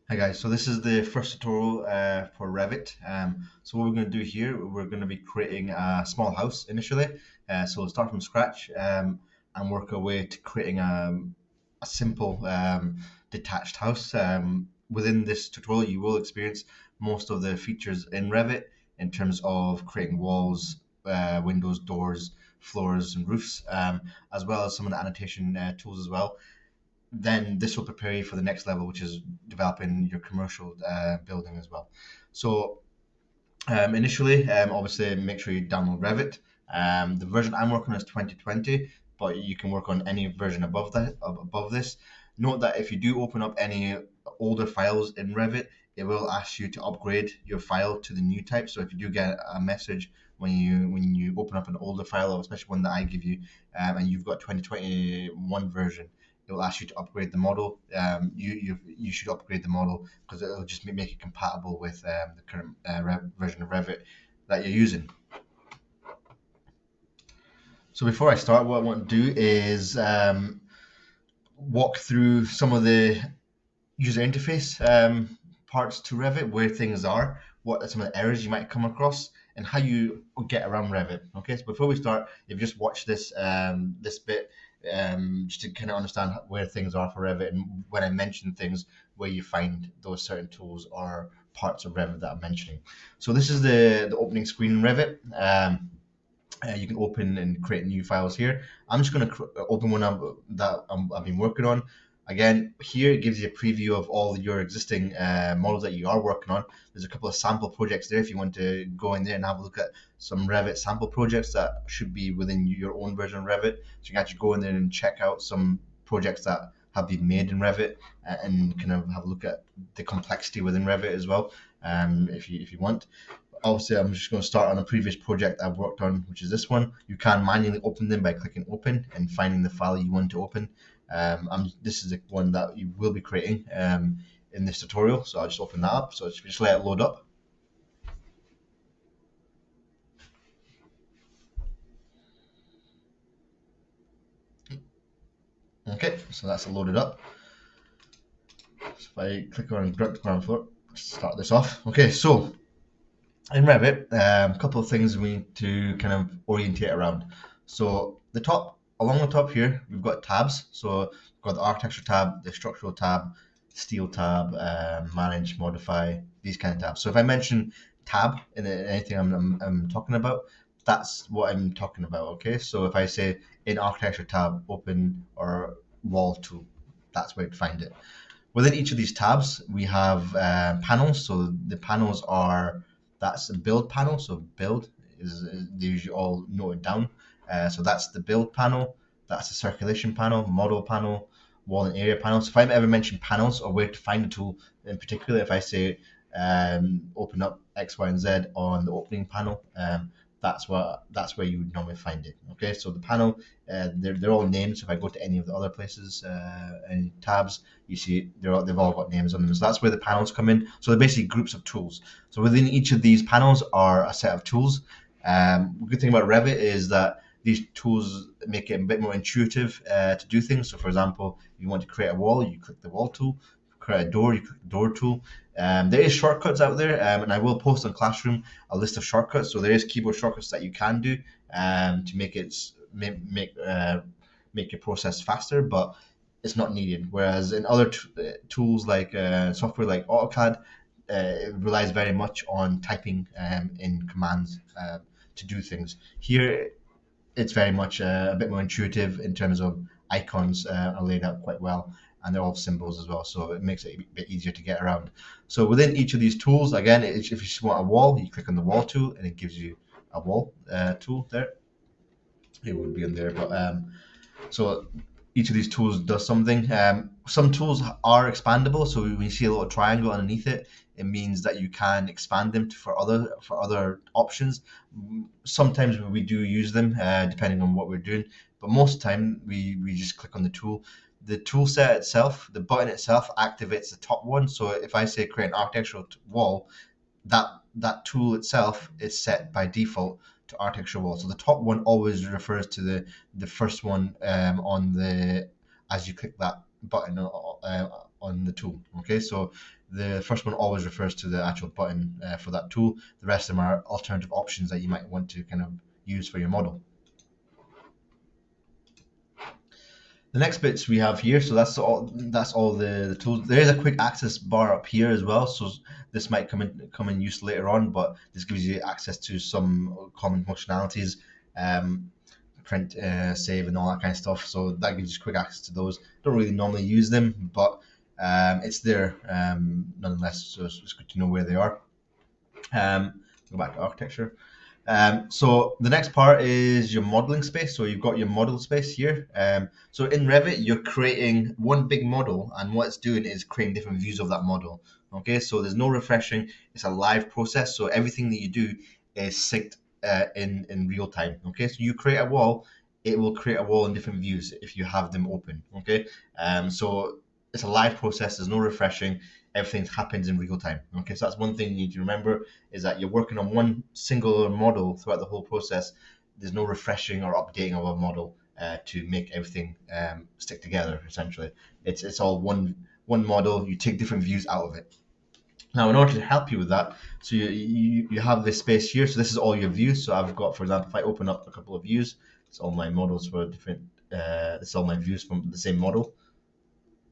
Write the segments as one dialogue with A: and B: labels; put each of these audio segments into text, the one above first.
A: Hi guys, so this is the first tutorial for Revit. So what we're going to do here, we're going to be creating a small house initially. So we'll start from scratch and work our way to creating a simple detached house. Within this tutorial, you will experience most of the features in Revit in terms of creating walls, windows, doors, floors, and roofs, as well as some of the annotation tools as well. Then this will prepare you for the next level, which is developing your commercial building as well. So initially, obviously, make sure you download Revit. The version I'm working on is 2020, but you can work on any version above that, above this. Note that if you do open up any older files in Revit, it will ask you to upgrade your file to the new type. So if you do get a message when you open up an older file, or especially one that I give you, and you've got 2021 version, it will ask you to upgrade the model. You should upgrade the model because it'll just make it compatible with the current version of Revit that you're using. So before I start, what I want to do is walk through some of the user interface parts to Revit, where things are, what are some of the errors you might come across, and how you get around Revit. Okay, so before we start, if you just watch this bit, just to kind of understand where things are for Revit, and when I mention things, where you find those certain tools or parts of Revit that I'm mentioning. So this is the opening screen in Revit. You can open and create new files here. I'm just going to open one that I've been working on. Again, here it gives you a preview of all your existing models that you are working on. There's a couple of sample projects there if you want to go in there and have a look at some Revit sample projects that should be within your own version of Revit. So you can actually go in there and check out some projects that have been made in Revit and kind of have a look at the complexity within Revit as well, if you want. Obviously, I'm just going to start on a previous project I've worked on, which is this one. You can manually open them by clicking open and finding the file you want to open. This is the one that you will be creating in this tutorial, so I'll just open that up. So just let it load up. Okay, so that's loaded up. So if I click on direct ground floor, start this off. Okay, so in Revit, a couple of things we need to kind of orientate around. So along the top here, we've got tabs. So we've got the architecture tab, the structural tab, steel tab, manage, modify, these kind of tabs. So if I mention tab in anything I'm talking about, that's what I'm talking about. Okay, so if I say in architecture tab, open or wall tool, that's where you'd find it. Within each of these tabs, we have panels. So the panels are that's a build panel. So build is they're usually all noted down. So that's the build panel. That's the circulation panel, model panel, wall and area panel. So if I ever mention panels or where to find a tool in particular, if I say open up X, Y, and Z on the opening panel, that's where you would normally find it. Okay, so the panel, they're all named. So if I go to any of the other places and tabs, you see they've all got names on them. So that's where the panels come in. So they're basically groups of tools. So within each of these panels are a set of tools. The good thing about Revit is that these tools make it a bit more intuitive to do things. So for example, if you want to create a wall, you click the wall tool. Create a door, you click the door tool. There is shortcuts out there, and I will post on Classroom a list of shortcuts. So there is keyboard shortcuts that you can do to make your process faster, but it's not needed. Whereas in other tools like software like AutoCAD, it relies very much on typing in commands to do things. Here, it's very much a bit more intuitive in terms of icons are laid out quite well, and they're all symbols as well, so it makes it a bit easier to get around. So within each of these tools, again, if you just want a wall, you click on the wall tool and it gives you a wall tool there. It would be in there, but so each of these tools does something. Some tools are expandable, so when you see a little triangle underneath it, it means that you can expand them for other options. Sometimes we do use them depending on what we're doing, but most of the time we just click on the tool. The tool set itself, the button itself, activates the top one. So if I say create an architectural wall, that tool itself is set by default to architecture wall. So the top one always refers to the first one on the as you click that button on the tool. Okay, so the first one always refers to the actual button for that tool. The rest of them are alternative options that you might want to kind of use for your model. The next bits we have here, so that's all the tools. There is a quick access bar up here as well, so this might come in use later on, but this gives you access to some common functionalities, print, save, and all that kind of stuff. So that gives you quick access to those. Don't really normally use them, but it's there nonetheless, so it's good to know where they are. Go back to architecture. So the next part is your modeling space. So you've got your model space here. So in Revit, you're creating one big model, and what it's doing is creating different views of that model. Okay, so there's no refreshing. It's a live process. So everything that you do is synced in real time. Okay, so you create a wall, it will create a wall in different views if you have them open. Okay, so it's a live process. There's no refreshing. Everything happens in real time. Okay, so that's one thing you need to remember, is that you're working on one single model throughout the whole process. There's no refreshing or updating of a model to make everything stick together. Essentially, it's all one model. You take different views out of it. Now, in order to help you with that, so you have this space here. So this is all your views. So I've got, for example, if I open up a couple of views, it's all my models for different. It's all my views from the same model.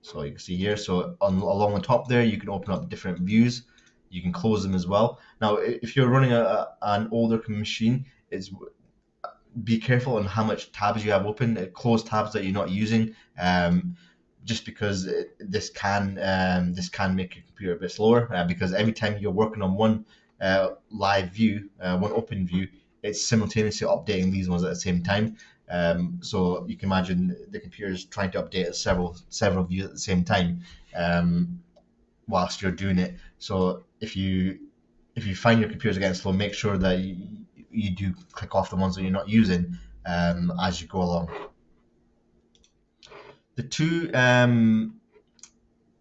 A: So you can see here, so along the top there, you can open up different views. You can close them as well. Now, if you're running an older machine, be careful on how much tabs you have open. Close tabs that you're not using, just because this can make your computer a bit slower. Because every time you're working on one live view, one open view, it's simultaneously updating these ones at the same time. So you can imagine the computer is trying to update several views at the same time whilst you're doing it. So if you find your computer's getting slow, make sure that you do click off the ones that you're not using as you go along. The two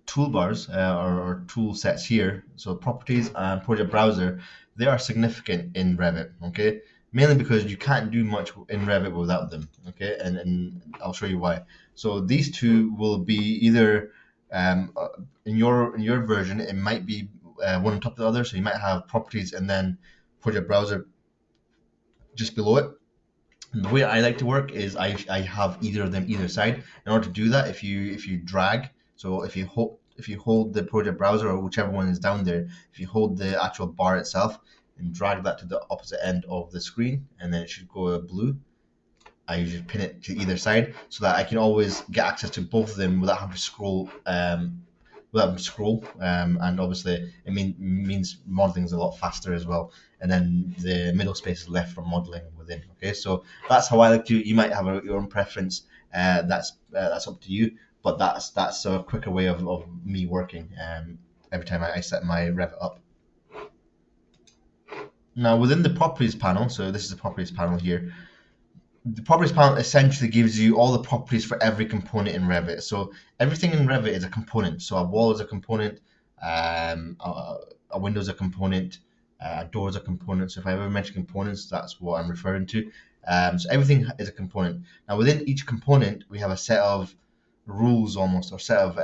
A: toolbars or tool sets here, so properties and project browser, they are significant in Revit. Okay, mainly because you can't do much in Revit without them. Okay, and I'll show you why. So these two will be either in your version, it might be one on top of the other. So you might have properties and then project browser just below it. And the way I like to work is I have either of them either side. In order to do that, if you drag, so if you hold the project browser or whichever one is down there, if you hold the actual bar itself and drag that to the opposite end of the screen, and then it should go blue. I usually pin it to either side so that I can always get access to both of them without having to scroll. And obviously it means modeling is a lot faster as well. And then the middle space is left for modeling within. Okay, so that's how I like to. You might have your own preference. That's up to you. But that's a quicker way of me working every time I set my Revit up. Now within the properties panel, so this is the properties panel here. The properties panel essentially gives you all the properties for every component in Revit. So everything in Revit is a component. So a wall is a component, a window is a component, a door is a component. So if I ever mention components, that's what I'm referring to. So everything is a component. Now within each component, we have a set of rules almost, or set of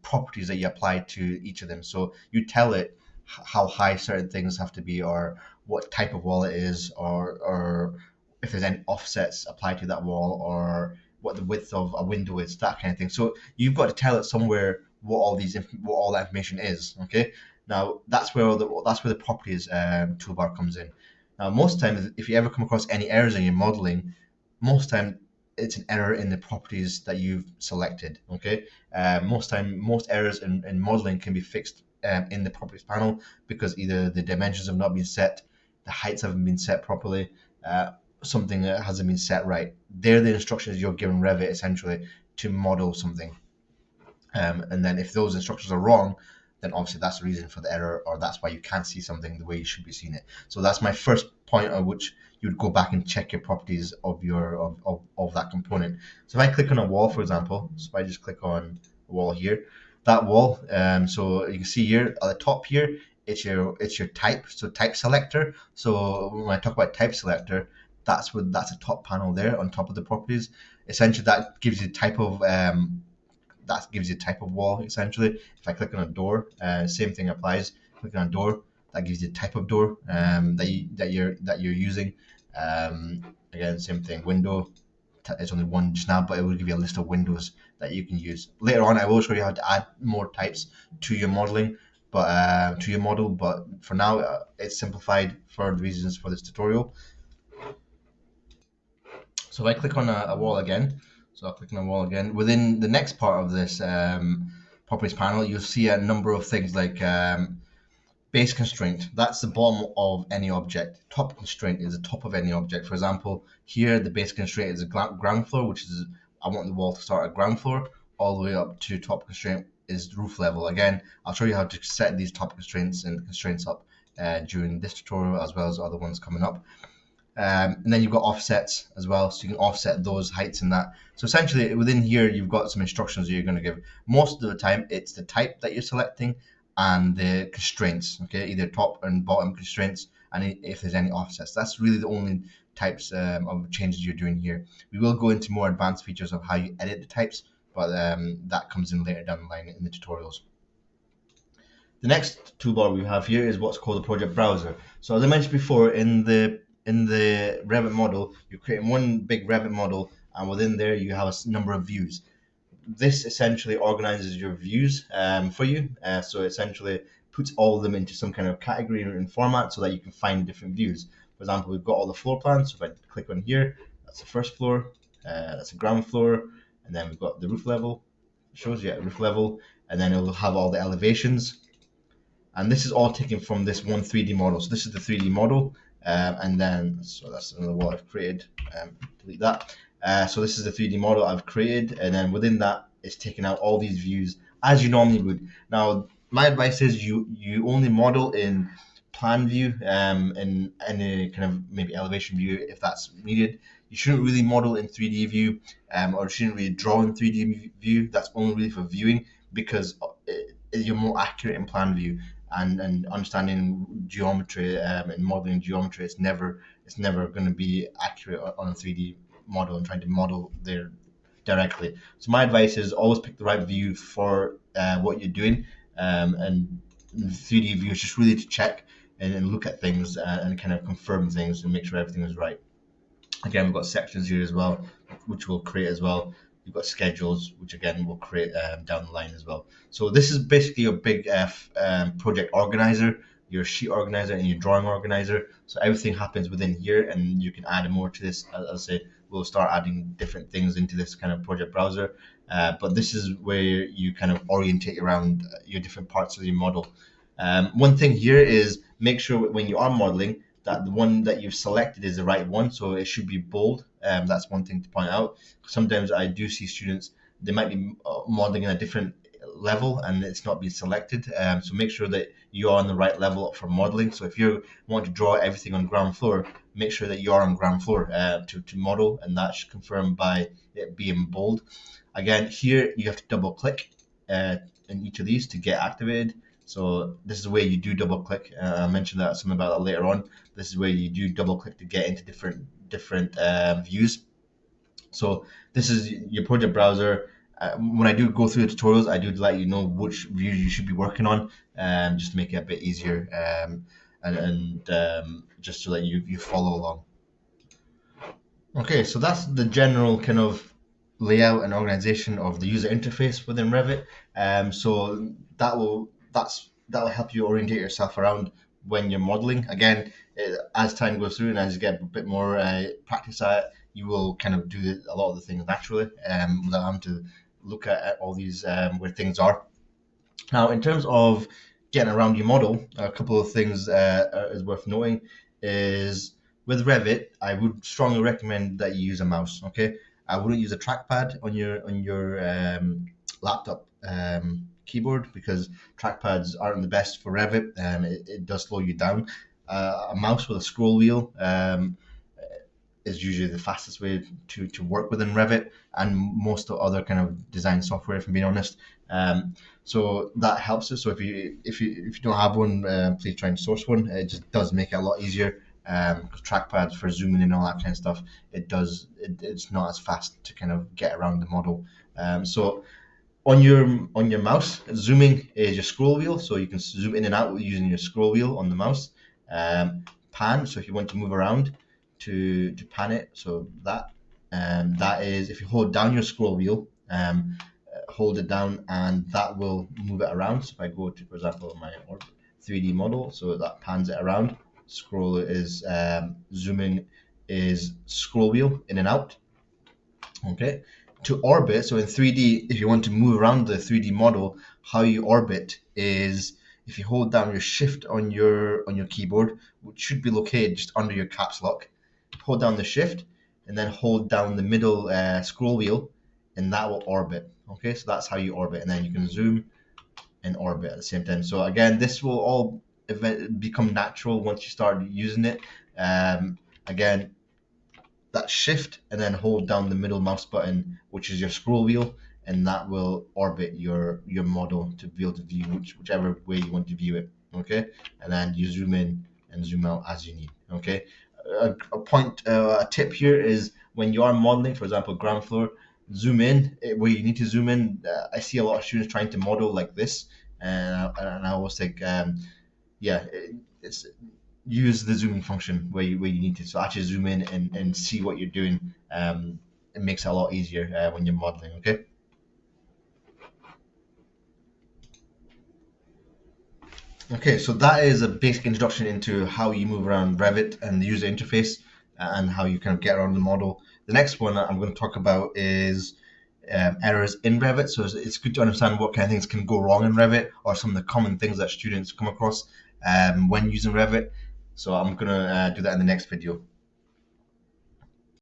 A: properties that you apply to each of them. So you tell it how high certain things have to be, or what type of wall it is, or if there's any offsets applied to that wall, or what the width of a window is, that kind of thing. So you've got to tell it somewhere what all that information is. Okay. Now that's where the properties toolbar comes in. Now most times, if you ever come across any errors in your modeling, most time it's an error in the properties that you've selected. Okay. Most errors in modeling can be fixed in the properties panel because either the dimensions have not been set, the heights haven't been set properly, something that hasn't been set right. They're the instructions you're given Revit essentially to model something. And then if those instructions are wrong, then obviously that's the reason for the error, or that's why you can't see something the way you should be seeing it. So that's my first point on which you would go back and check your properties of that component. So if I click on a wall, for example, so if I just click on a wall here, that wall, so you can see here at the top here, it's your type, so type selector. So when I talk about type selector, that's a top panel there on top of the properties. Essentially, that gives you type of that gives you a type of wall essentially. If I click on a door, same thing applies. Click on a door, that gives you a type of door that you're using. Again, same thing. Window, it's only one just now, but it will give you a list of windows that you can use. Later on, I will show you how to add more types to your modeling, but to your model. But for now, it's simplified for the reasons for this tutorial. So if I click on a wall again, so I'll click on a wall again. Within the next part of this properties panel, you'll see a number of things like base constraint. That's the bottom of any object. Top constraint is the top of any object. For example, here the base constraint is a ground floor, which is I want the wall to start at ground floor, all the way up to top constraint is roof level. Again, I'll show you how to set these top constraints and constraints up during this tutorial as well as other ones coming up. And then you've got offsets as well, so you can offset those heights and that. So essentially within here you've got some instructions that you're going to give. Most of the time it's the type that you're selecting and the constraints, okay, either top and bottom constraints, and if there's any offsets. That's really the only types of changes you're doing here. We will go into more advanced features of how you edit the types, but that comes in later down the line in the tutorials. The next toolbar we have here is what's called the project browser. So as I mentioned before, in the Revit model, you're creating one big Revit model, and within there you have a number of views. This essentially organizes your views for you. So essentially puts all of them into some kind of category and format so that you can find different views. For example, we've got all the floor plans. So if I click on here, that's the first floor, that's the ground floor, and then we've got the roof level. It shows you roof level, and then it will have all the elevations. And this is all taken from this one 3D model. So this is the 3D model. And then, so that's another wall I've created, delete that. So this is the 3D model I've created, and then within that it's taken out all these views as you normally would. Now, my advice is you only model in plan view, in any kind of maybe elevation view if that's needed. You shouldn't really model in 3D view, or shouldn't really draw in 3D view. That's only really for viewing, because you're more accurate in plan view. And understanding geometry and modeling geometry, it's never going to be accurate on a 3D model and trying to model there directly. So my advice is always pick the right view for what you're doing, and 3D view is just really to check and look at things and kind of confirm things and make sure everything is right. Again, we've got sections here as well, which we'll create as well. You've got schedules, which again we'll create down the line as well. So this is basically your big project organizer, your sheet organizer, and your drawing organizer. So everything happens within here, and you can add more to this. As I say, we'll start adding different things into this kind of project browser. But this is where you kind of orientate around your different parts of your model. One thing here is make sure when you are modeling that the one that you've selected is the right one, so it should be bold. That's one thing to point out. Sometimes I do see students, they might be modeling in a different level and it's not being selected. So make sure that you are on the right level for modeling. So if you want to draw everything on ground floor, make sure that you are on ground floor to model, and that should confirm by it being bold. Again, here you have to double click in each of these to get activated. So this is where you do double click. I mentioned that something about that later on. This is where you do double click to get into different views. So this is your project browser. When I do go through the tutorials, I do let you know which views you should be working on, just to make it a bit easier, and just so that you follow along. Okay, so that's the general kind of layout and organization of the user interface within Revit. So that'll help you orientate yourself around when you're modeling. Again, as time goes through and as you get a bit more practice at it, you will kind of do a lot of the things naturally without having to look at all these where things are. Now, in terms of getting around your model, a couple of things is worth noting is with Revit, I would strongly recommend that you use a mouse. Okay, I wouldn't use a trackpad on your laptop keyboard, because trackpads aren't the best for Revit. It does slow you down. A mouse with a scroll wheel is usually the fastest way to work within Revit and most of other kind of design software, if I'm being honest. So that helps us. So if you don't have one, please try and source one. It just does make it a lot easier. Because trackpads for zooming in and all that kind of stuff, it's not as fast to kind of get around the model. So on your mouse, zooming is your scroll wheel, so you can zoom in and out using your scroll wheel on the mouse. Pan, so if you want to move around to pan it, so that is if you hold down your scroll wheel, hold it down, and that will move it around. So if I go to, for example, my 3D model, so that pans it around. Scroll is zooming is scroll wheel in and out. Okay, to orbit, so in 3D, if you want to move around the 3D model, how you orbit is if you hold down your shift on your keyboard, which should be located just under your caps lock, hold down the shift and then hold down the middle scroll wheel, and that will orbit. Okay, so that's how you orbit, and then you can zoom and orbit at the same time. So again, this will all become natural once you start using it. Again, that shift and then hold down the middle mouse button, which is your scroll wheel, and that will orbit your model to be able to view whichever way you want to view it. Okay, and then you zoom in and zoom out as you need. Okay, a tip here is when you are modeling, for example, ground floor, zoom in where you need to zoom in. I see a lot of students trying to model like this, and I always think, yeah, it's use the zooming function where you need to. So actually zoom in and see what you're doing. It makes it a lot easier when you're modeling. Okay. Okay, so that is a basic introduction into how you move around Revit and the user interface and how you kind of get around the model. The next one I'm going to talk about is errors in Revit. So it's good to understand what kind of things can go wrong in Revit or some of the common things that students come across when using Revit. So I'm going to do that in the next video.